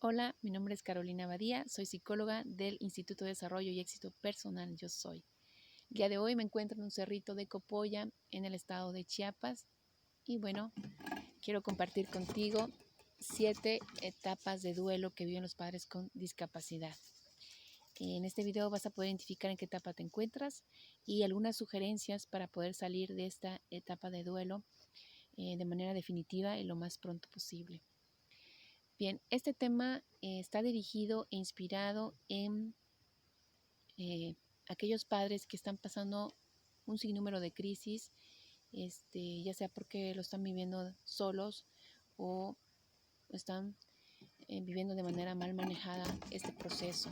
Hola, mi nombre es Carolina Badía, soy psicóloga del Instituto de Desarrollo y Éxito Personal Yo Soy. El día de hoy me encuentro en un cerrito de Copolla, en el estado de Chiapas, y bueno, quiero compartir contigo 7 etapas de duelo que viven los padres con discapacidad. En este video vas a poder identificar en qué etapa te encuentras y algunas sugerencias para poder salir de esta etapa de duelo de manera definitiva y lo más pronto posible. Bien, este tema está dirigido e inspirado en aquellos padres que están pasando un sinnúmero de crisis, ya sea porque lo están viviendo solos o están viviendo de manera mal manejada este proceso.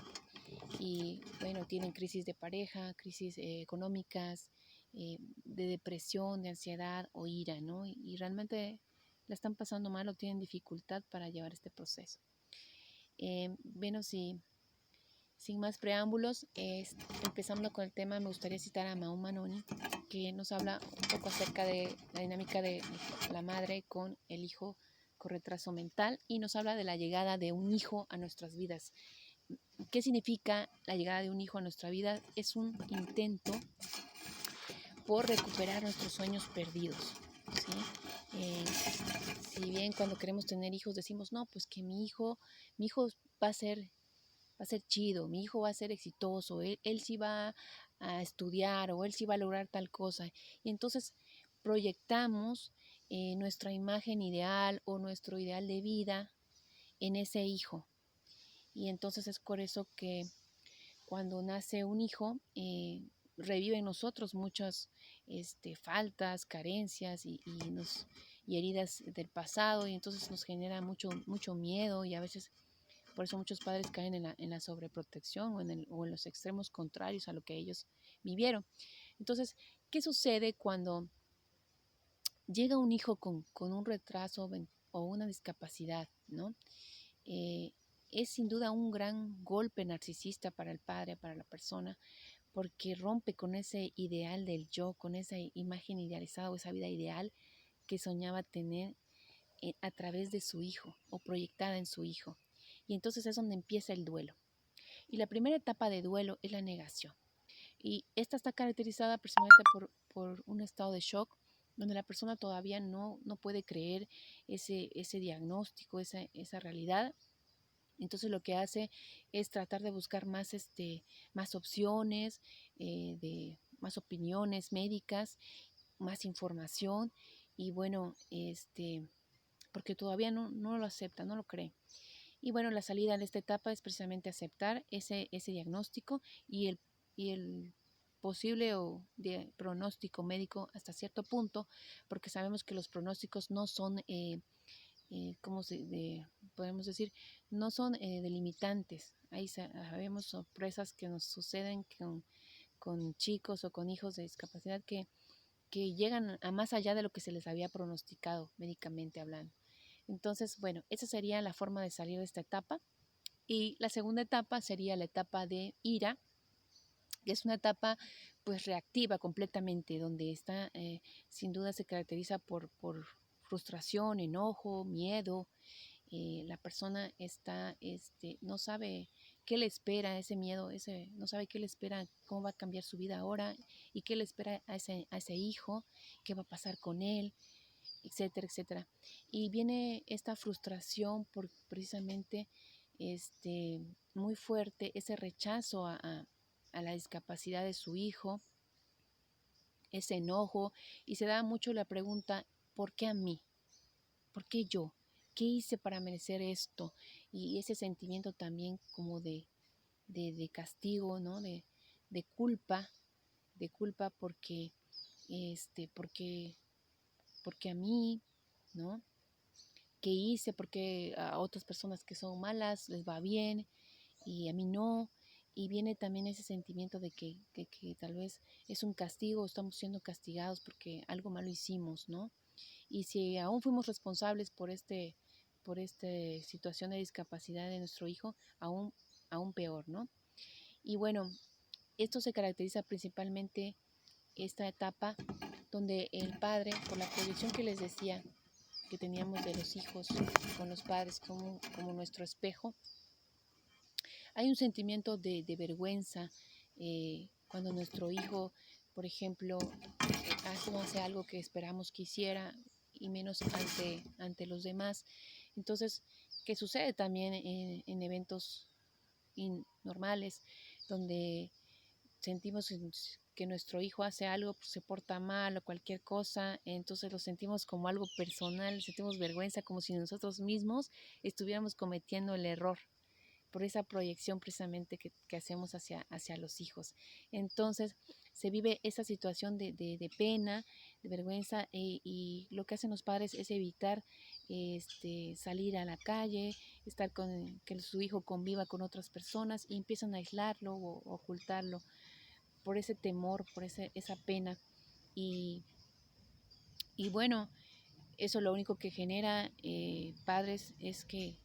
Y bueno, tienen crisis de pareja, crisis económicas, de depresión, de ansiedad o ira, ¿no? Y realmente la están pasando mal o tienen dificultad para llevar este proceso. Bueno, sin más preámbulos, empezando con el tema, me gustaría citar a Maú Manoni, que nos habla un poco acerca de la dinámica de la madre con el hijo con retraso mental y nos habla de la llegada de un hijo a nuestras vidas. ¿Qué significa la llegada de un hijo a nuestra vida? Es un intento por recuperar nuestros sueños perdidos, ¿sí? Si bien cuando queremos tener hijos decimos, no, pues que mi hijo va a ser chido, mi hijo va a ser exitoso, él sí va a estudiar o él sí va a lograr tal cosa. Y entonces proyectamos nuestra imagen ideal o nuestro ideal de vida en ese hijo. Y entonces es por eso que cuando nace un hijo, revive en nosotros muchas faltas, carencias y heridas del pasado, y entonces nos genera mucho miedo, y a veces por eso muchos padres caen en la sobreprotección o en los extremos contrarios a lo que ellos vivieron. Entonces, ¿qué sucede cuando llega un hijo con un retraso o una discapacidad, ¿no? Eh, es sin duda un gran golpe narcisista para el padre, para la persona, porque rompe con ese ideal del yo, con esa imagen idealizada o esa vida ideal que soñaba tener a través de su hijo o proyectada en su hijo. Y entonces es donde empieza el duelo. Y la primera etapa de duelo es la negación. Y esta está caracterizada personalmente por un estado de shock, donde la persona todavía no puede creer ese diagnóstico, esa realidad. Entonces lo que hace es tratar de buscar más opciones, más opiniones médicas, más información, y bueno, porque todavía no lo acepta, no lo cree. Y bueno, la salida de esta etapa es precisamente aceptar ese diagnóstico y el posible pronóstico médico hasta cierto punto, porque sabemos que los pronósticos no son, podemos decir, no son delimitantes. Ahí sabemos sorpresas que nos suceden con chicos o con hijos de discapacidad que llegan a más allá de lo que se les había pronosticado médicamente hablando. Entonces, bueno, esa sería la forma de salir de esta etapa. Y la segunda etapa sería la etapa de ira, que es una etapa pues reactiva completamente, donde sin duda se caracteriza por frustración, enojo, miedo. La persona no sabe qué le espera ese miedo, no sabe qué le espera, cómo va a cambiar su vida ahora y qué le espera a ese hijo, qué va a pasar con él, etcétera, etcétera. Y viene esta frustración por precisamente muy fuerte, ese rechazo a la discapacidad de su hijo, ese enojo, y se da mucho la pregunta, ¿por qué a mí? ¿Por qué yo? ¿Qué hice para merecer esto? Y ese sentimiento también como de castigo, ¿no? De culpa, porque, porque, porque a mí, ¿no? ¿Qué hice? Porque a otras personas que son malas les va bien y a mí no. Y viene también ese sentimiento de que tal vez es un castigo, estamos siendo castigados porque algo malo hicimos, ¿no? Y si aún fuimos responsables por esta situación de discapacidad de nuestro hijo, aún peor, ¿no? Y bueno, esto se caracteriza principalmente esta etapa donde el padre, por la proyección que les decía, que teníamos de los hijos con los padres como nuestro espejo, hay un sentimiento de vergüenza cuando nuestro hijo, por ejemplo, no hace algo que esperamos que hiciera y menos ante los demás. Entonces, ¿qué sucede también en eventos normales donde sentimos que nuestro hijo hace algo, pues, se porta mal o cualquier cosa, entonces lo sentimos como algo personal, sentimos vergüenza como si nosotros mismos estuviéramos cometiendo el error por esa proyección precisamente que hacemos hacia los hijos. Entonces se vive esa situación de pena, de vergüenza, y lo que hacen los padres es evitar salir a la calle, estar que su hijo conviva con otras personas y empiezan a aislarlo o ocultarlo por ese temor, por esa pena. Y, y bueno, eso lo único que genera, padres, es que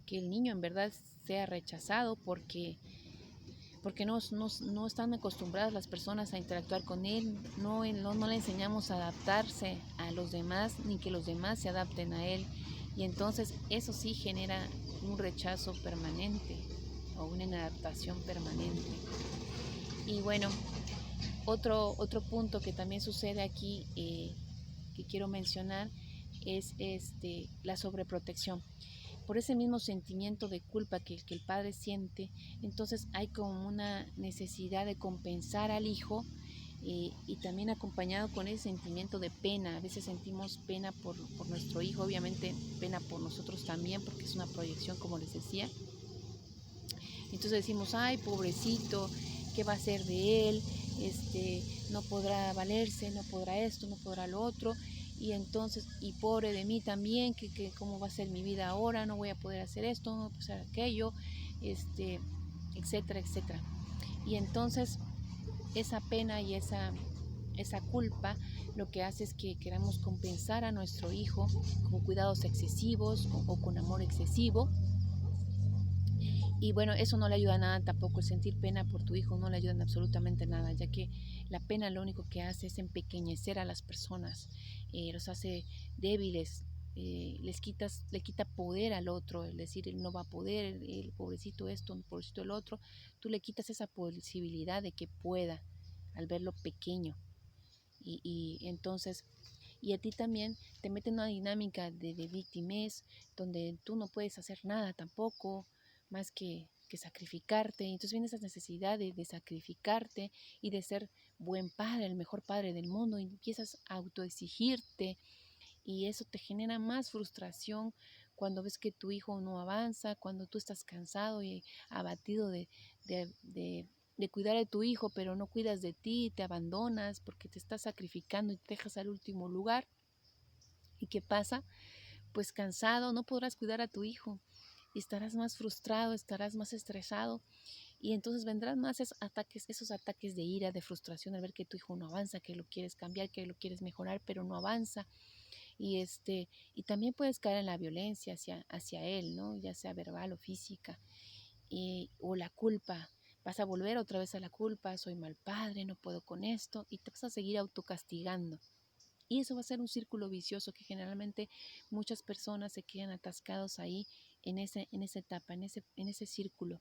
el niño en verdad sea rechazado porque no están acostumbradas las personas a interactuar con él, no le enseñamos a adaptarse a los demás, ni que los demás se adapten a él. Y entonces eso sí genera un rechazo permanente o una inadaptación permanente. Y bueno, otro punto que también sucede aquí, que quiero mencionar, es la sobreprotección. Por ese mismo sentimiento de culpa que el padre siente, entonces hay como una necesidad de compensar al hijo, y también acompañado con ese sentimiento de pena. A veces sentimos pena por nuestro hijo, obviamente pena por nosotros también, porque es una proyección, como les decía. Entonces decimos, ay, pobrecito, ¿qué va a hacer de él? No podrá valerse, no podrá esto, no podrá lo otro. Y entonces, y pobre de mí también, que cómo va a ser mi vida ahora, no voy a poder hacer esto, no voy a poder hacer aquello, etcétera, etcétera. Y entonces esa pena y esa culpa lo que hace es que queramos compensar a nuestro hijo con cuidados excesivos o con amor excesivo. Y bueno, eso no le ayuda a nada tampoco. El sentir pena por tu hijo no le ayuda en absolutamente nada, ya que la pena lo único que hace es empequeñecer a las personas, los hace débiles, le quita poder al otro, es decir, él no va a poder, el pobrecito esto, el pobrecito el otro. Tú le quitas esa posibilidad de que pueda al verlo pequeño. Y entonces, y a ti también te mete en una dinámica de víctimas donde tú no puedes hacer nada tampoco más que sacrificarte. Y entonces viene esa necesidad de sacrificarte y de ser buen padre, el mejor padre del mundo, y empiezas a autoexigirte, y eso te genera más frustración cuando ves que tu hijo no avanza, cuando tú estás cansado y abatido de, de, de cuidar de tu hijo, pero no cuidas de ti, te abandonas porque te estás sacrificando y te dejas al último lugar. ¿Y qué pasa? Pues cansado, no podrás cuidar a tu hijo y estarás más frustrado, estarás más estresado, y entonces vendrán más esos ataques de ira, de frustración al ver que tu hijo no avanza, que lo quieres cambiar, que lo quieres mejorar, pero no avanza. Y también puedes caer en la violencia hacia él, ¿no? Ya sea verbal o física, o la culpa. Vas a volver otra vez a la culpa, soy mal padre, no puedo con esto, y te vas a seguir autocastigando. Y eso va a ser un círculo vicioso que generalmente muchas personas se quedan atascados ahí en esa etapa, en ese círculo.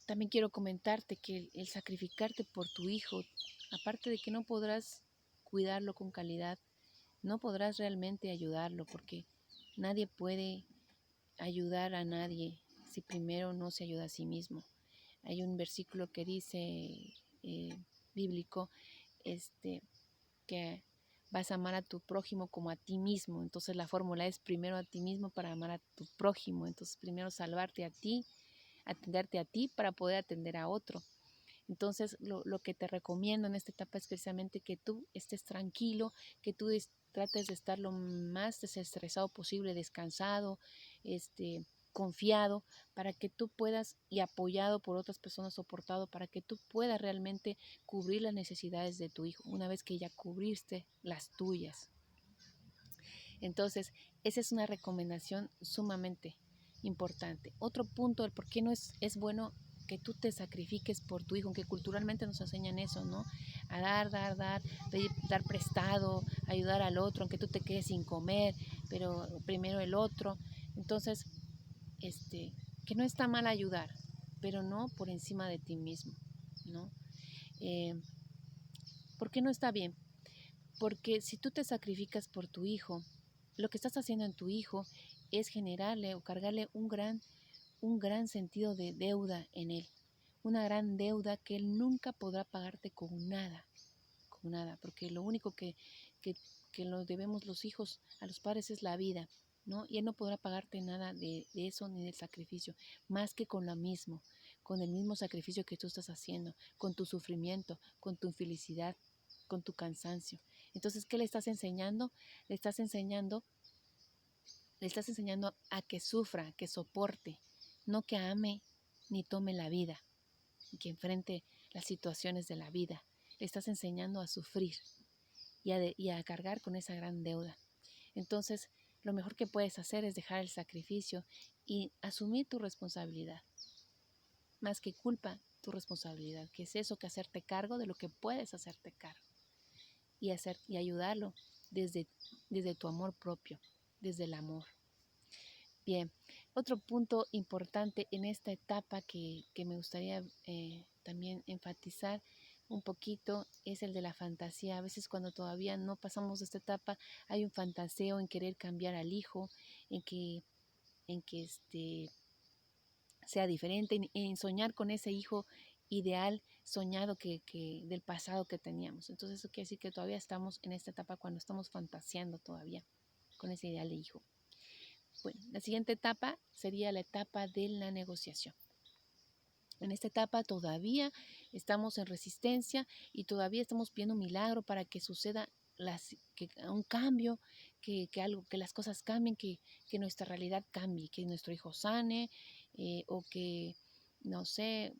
También quiero comentarte que el sacrificarte por tu hijo, aparte de que no podrás cuidarlo con calidad, no podrás realmente ayudarlo, porque nadie puede ayudar a nadie si primero no se ayuda a sí mismo. Hay un versículo que dice, bíblico, que vas a amar a tu prójimo como a ti mismo. Entonces la fórmula es primero a ti mismo para amar a tu prójimo. Entonces primero salvarte a ti, atenderte a ti para poder atender a otro. Entonces lo que te recomiendo en esta etapa es precisamente que tú estés tranquilo, que tú trates de estar lo más desestresado posible, descansado, confiado, para que tú puedas, y apoyado por otras personas, soportado, para que tú puedas realmente cubrir las necesidades de tu hijo, una vez que ya cubriste las tuyas. Entonces, esa es una recomendación sumamente importante. Otro punto del por qué no es bueno que tú te sacrifiques por tu hijo, aunque culturalmente nos enseñan eso, ¿no? A dar, pedir, dar prestado, ayudar al otro, aunque tú te quedes sin comer, pero primero el otro. Entonces, que no está mal ayudar, pero no por encima de ti mismo, ¿no? ¿Por qué no está bien? Porque si tú te sacrificas por tu hijo, lo que estás haciendo en tu hijo es generarle o cargarle un gran sentido de deuda en él, una gran deuda que él nunca podrá pagarte con nada, porque lo único que nos debemos los hijos a los padres es la vida, ¿no? Y él no podrá pagarte nada de eso ni del sacrificio, más que con lo mismo, con el mismo sacrificio que tú estás haciendo, con tu sufrimiento, con tu infelicidad, con tu cansancio. Entonces, ¿qué le estás enseñando? Le estás enseñando a que sufra, que soporte, no que ame ni tome la vida, que enfrente las situaciones de la vida. Le estás enseñando a sufrir y a cargar con esa gran deuda. Entonces, lo mejor que puedes hacer es dejar el sacrificio y asumir tu responsabilidad. Más que culpa, tu responsabilidad, que es eso, que hacerte cargo de lo que puedes hacerte cargo y ayudarlo desde tu amor propio, desde el amor. Bien, otro punto importante en esta etapa que me gustaría también enfatizar un poquito es el de la fantasía. A veces cuando todavía no pasamos esta etapa hay un fantaseo en querer cambiar al hijo, en que sea diferente, en soñar con ese hijo ideal soñado que del pasado que teníamos. Entonces eso quiere decir que todavía estamos en esta etapa cuando estamos fantaseando todavía con ese ideal de hijo. Bueno, la siguiente etapa sería la etapa de la negociación. En esta etapa todavía estamos en resistencia y todavía estamos pidiendo un milagro para que suceda un cambio, que las cosas cambien, que nuestra realidad cambie, que nuestro hijo sane, o que, no sé,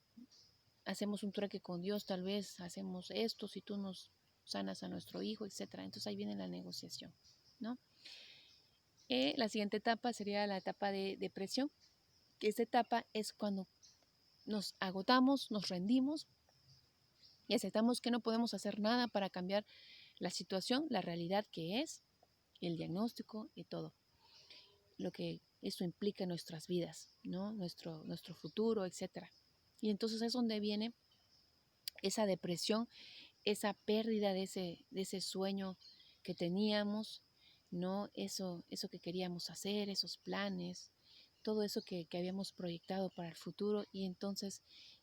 hacemos un trueque con Dios, tal vez hacemos esto si tú nos sanas a nuestro hijo, etc. Entonces ahí viene la negociación, ¿no? La siguiente etapa sería la etapa de depresión, que esta etapa es cuando nos agotamos, nos rendimos y aceptamos que no podemos hacer nada para cambiar la situación, la realidad que es, el diagnóstico y todo lo que eso implica en nuestras vidas, ¿no? Nuestro futuro, etc. Y entonces es donde viene esa depresión, esa pérdida de ese sueño que teníamos, ¿no? Eso que queríamos hacer, esos planes, todo eso que habíamos proyectado para el futuro, y entonces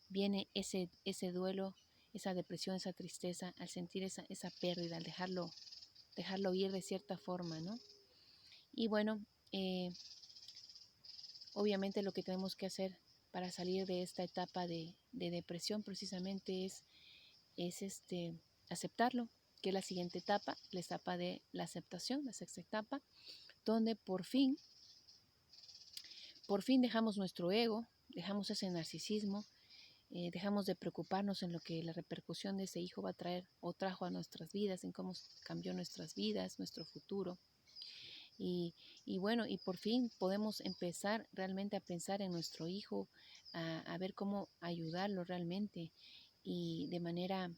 viene ese duelo, esa depresión, esa tristeza al sentir esa pérdida, al dejarlo ir de cierta forma, ¿no? Y bueno, obviamente lo que tenemos que hacer para salir de esta etapa de depresión precisamente es aceptarlo, que es la siguiente etapa, la etapa de la aceptación, la sexta etapa, donde por fin dejamos nuestro ego, dejamos ese narcisismo, dejamos de preocuparnos en lo que la repercusión de ese hijo va a traer o trajo a nuestras vidas, en cómo cambió nuestras vidas, nuestro futuro. Y bueno, y por fin podemos empezar realmente a pensar en nuestro hijo, a ver cómo ayudarlo realmente, y de manera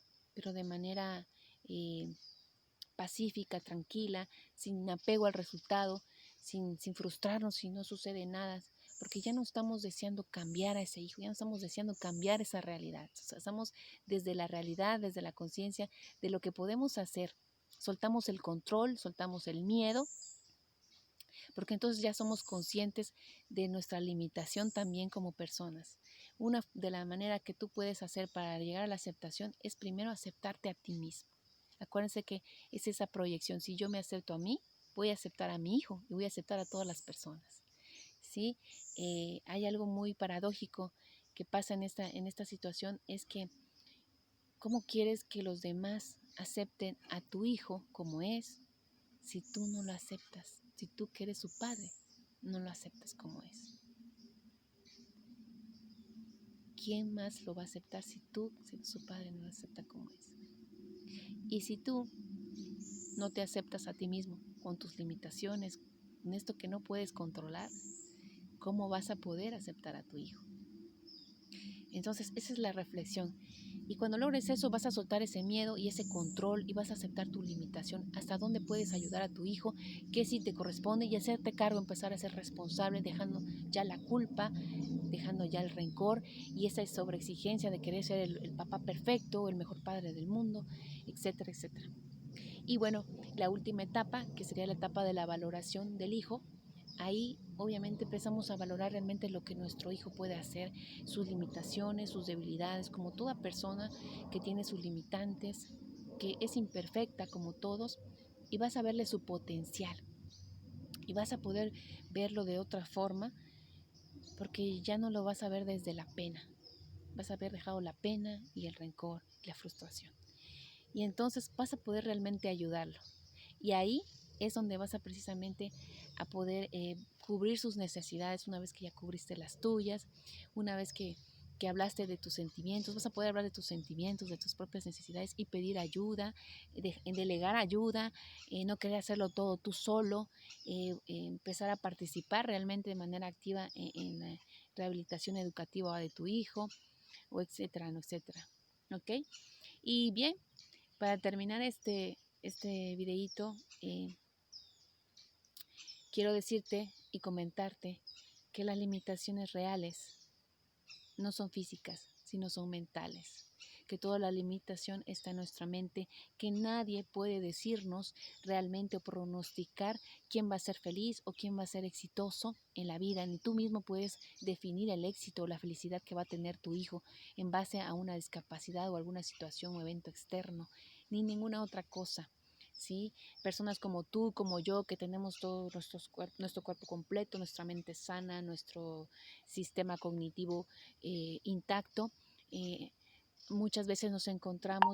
pacífica, tranquila, sin apego al resultado, sin frustrarnos si no sucede nada, porque ya no estamos deseando cambiar a ese hijo, ya no estamos deseando cambiar esa realidad. O sea, estamos desde la realidad, desde la conciencia de lo que podemos hacer. Soltamos el control, soltamos el miedo, porque entonces ya somos conscientes de nuestra limitación también como personas. Una de las maneras que tú puedes hacer para llegar a la aceptación es primero aceptarte a ti mismo. Acuérdense que es esa proyección. Si yo me acepto a mí, voy a aceptar a mi hijo y voy a aceptar a todas las personas, ¿sí? Hay algo muy paradójico que pasa en esta situación, es que ¿cómo quieres que los demás acepten a tu hijo como es si tú no lo aceptas? Si tú que eres su padre, no lo aceptas como es. ¿Quién más lo va a aceptar si tú, siendo su padre, no lo acepta como es? Y si tú no te aceptas a ti mismo con tus limitaciones, en esto que no puedes controlar, ¿cómo vas a poder aceptar a tu hijo? Entonces, esa es la reflexión. Y cuando logres eso, vas a soltar ese miedo y ese control y vas a aceptar tu limitación, hasta dónde puedes ayudar a tu hijo, qué sí te corresponde y hacerte cargo, empezar a ser responsable, dejando ya la culpa, dejando ya el rencor y esa sobreexigencia de querer ser el papá perfecto, el mejor padre del mundo, etcétera, etcétera. Y bueno, la última etapa, que sería la etapa de la valoración del hijo, ahí obviamente empezamos a valorar realmente lo que nuestro hijo puede hacer, sus limitaciones, sus debilidades, como toda persona que tiene sus limitantes, que es imperfecta como todos, y vas a verle su potencial. Y vas a poder verlo de otra forma, porque ya no lo vas a ver desde la pena. Vas a haber dejado la pena y el rencor y la frustración. Y entonces vas a poder realmente ayudarlo. Y ahí es donde vas a precisamente a poder cubrir sus necesidades una vez que ya cubriste las tuyas, una vez que hablaste de tus sentimientos, vas a poder hablar de tus sentimientos, de tus propias necesidades y pedir ayuda, delegar ayuda, no querer hacerlo todo tú solo, empezar a participar realmente de manera activa en la rehabilitación educativa de tu hijo, o etcétera, ¿no? Etcétera. ¿Ok? Y bien, para terminar este videíto, quiero decirte y comentarte que las limitaciones reales no son físicas, sino son mentales. Que toda la limitación está en nuestra mente, que nadie puede decirnos realmente o pronosticar quién va a ser feliz o quién va a ser exitoso en la vida. Ni tú mismo puedes definir el éxito o la felicidad que va a tener tu hijo en base a una discapacidad o alguna situación o evento externo, ni ninguna otra cosa. ¿Sí? Personas como tú, como yo, que tenemos todo nuestro cuerpo completo, nuestra mente sana, nuestro sistema cognitivo intacto, muchas veces nos encontramos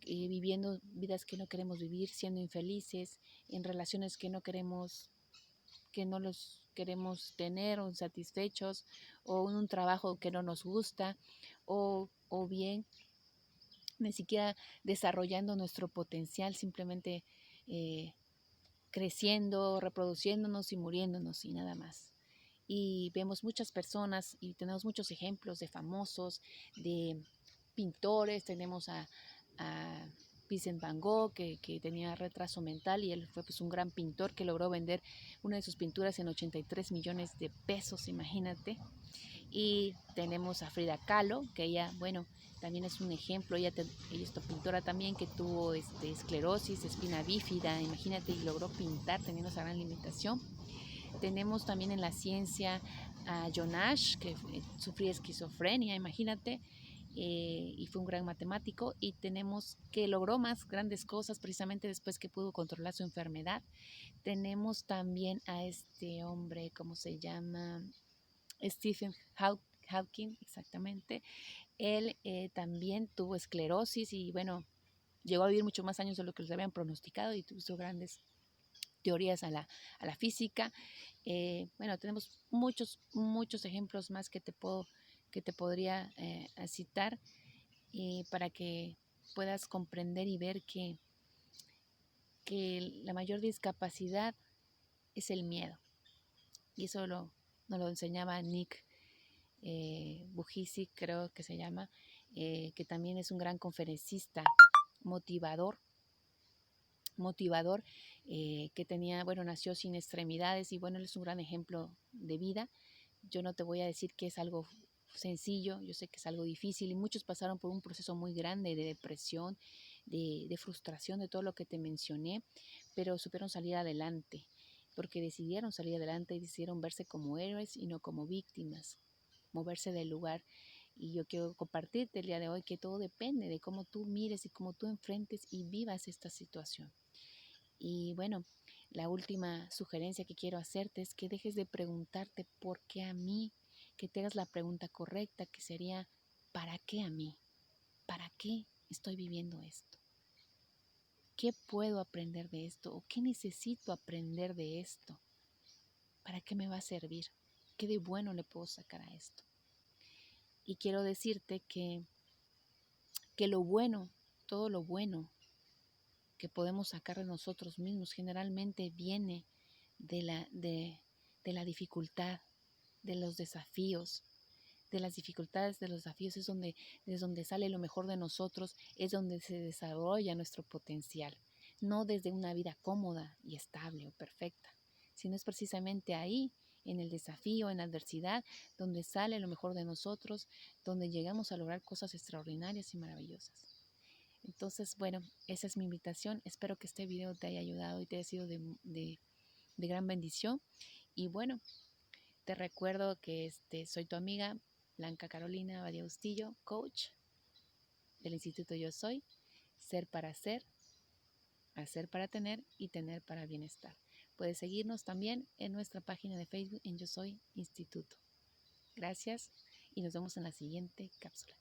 viviendo vidas que no queremos vivir, siendo infelices, en relaciones que no los queremos tener o satisfechos, o en un trabajo que no nos gusta, o bien ni siquiera desarrollando nuestro potencial, simplemente eh, creciendo, reproduciéndonos y muriéndonos y nada más. Y vemos muchas personas y tenemos muchos ejemplos de famosos, de pintores. Tenemos a Vincent Van Gogh, que tenía retraso mental y él fue pues un gran pintor que logró vender una de sus pinturas en 83 millones de pesos, imagínate. Y tenemos a Frida Kahlo, que ella, bueno, también es un ejemplo. Ella es pintora también, que tuvo esclerosis, espina bífida, imagínate, y logró pintar teniendo esa gran limitación. Tenemos también en la ciencia a John Nash, que sufría esquizofrenia, imagínate, y fue un gran matemático. Y tenemos que logró más grandes cosas precisamente después que pudo controlar su enfermedad. Tenemos también a este hombre, ¿cómo se llama? Stephen Hawking, exactamente. Él también tuvo esclerosis y bueno, llegó a vivir mucho más años de lo que les habían pronosticado y tuvo grandes teorías a la física. Bueno, tenemos muchos ejemplos más que te podría citar para que puedas comprender y ver que la mayor discapacidad es el miedo. Y eso nos lo enseñaba Nick Vujicic, creo que se llama, que también es un gran conferencista, motivador, que tenía, bueno, nació sin extremidades y bueno, él es un gran ejemplo de vida. Yo no te voy a decir que es algo sencillo, yo sé que es algo difícil y muchos pasaron por un proceso muy grande de depresión, de frustración, de todo lo que te mencioné, pero supieron salir adelante, porque decidieron salir adelante y decidieron verse como héroes y no como víctimas, moverse del lugar. Y yo quiero compartirte el día de hoy que todo depende de cómo tú mires y cómo tú enfrentes y vivas esta situación. Y bueno, la última sugerencia que quiero hacerte es que dejes de preguntarte por qué a mí, que te hagas la pregunta correcta, que sería, ¿para qué a mí? ¿Para qué estoy viviendo esto? ¿Qué puedo aprender de esto? ¿O qué necesito aprender de esto? ¿Para qué me va a servir? ¿Qué de bueno le puedo sacar a esto? Y quiero decirte que lo bueno, todo lo bueno que podemos sacar de nosotros mismos generalmente viene de la dificultad, de los desafíos, de las dificultades, de los desafíos, es donde sale lo mejor de nosotros, es donde se desarrolla nuestro potencial. No desde una vida cómoda y estable o perfecta, sino es precisamente ahí, en el desafío, en la adversidad, donde sale lo mejor de nosotros, donde llegamos a lograr cosas extraordinarias y maravillosas. Entonces, bueno, esa es mi invitación. Espero que este video te haya ayudado y te haya sido de gran bendición. Y bueno, te recuerdo que soy tu amiga Blanca Carolina Badia Bustillo, coach del Instituto Yo Soy, ser para hacer para tener y tener para el bienestar. Puedes seguirnos también en nuestra página de Facebook en Yo Soy Instituto. Gracias y nos vemos en la siguiente cápsula.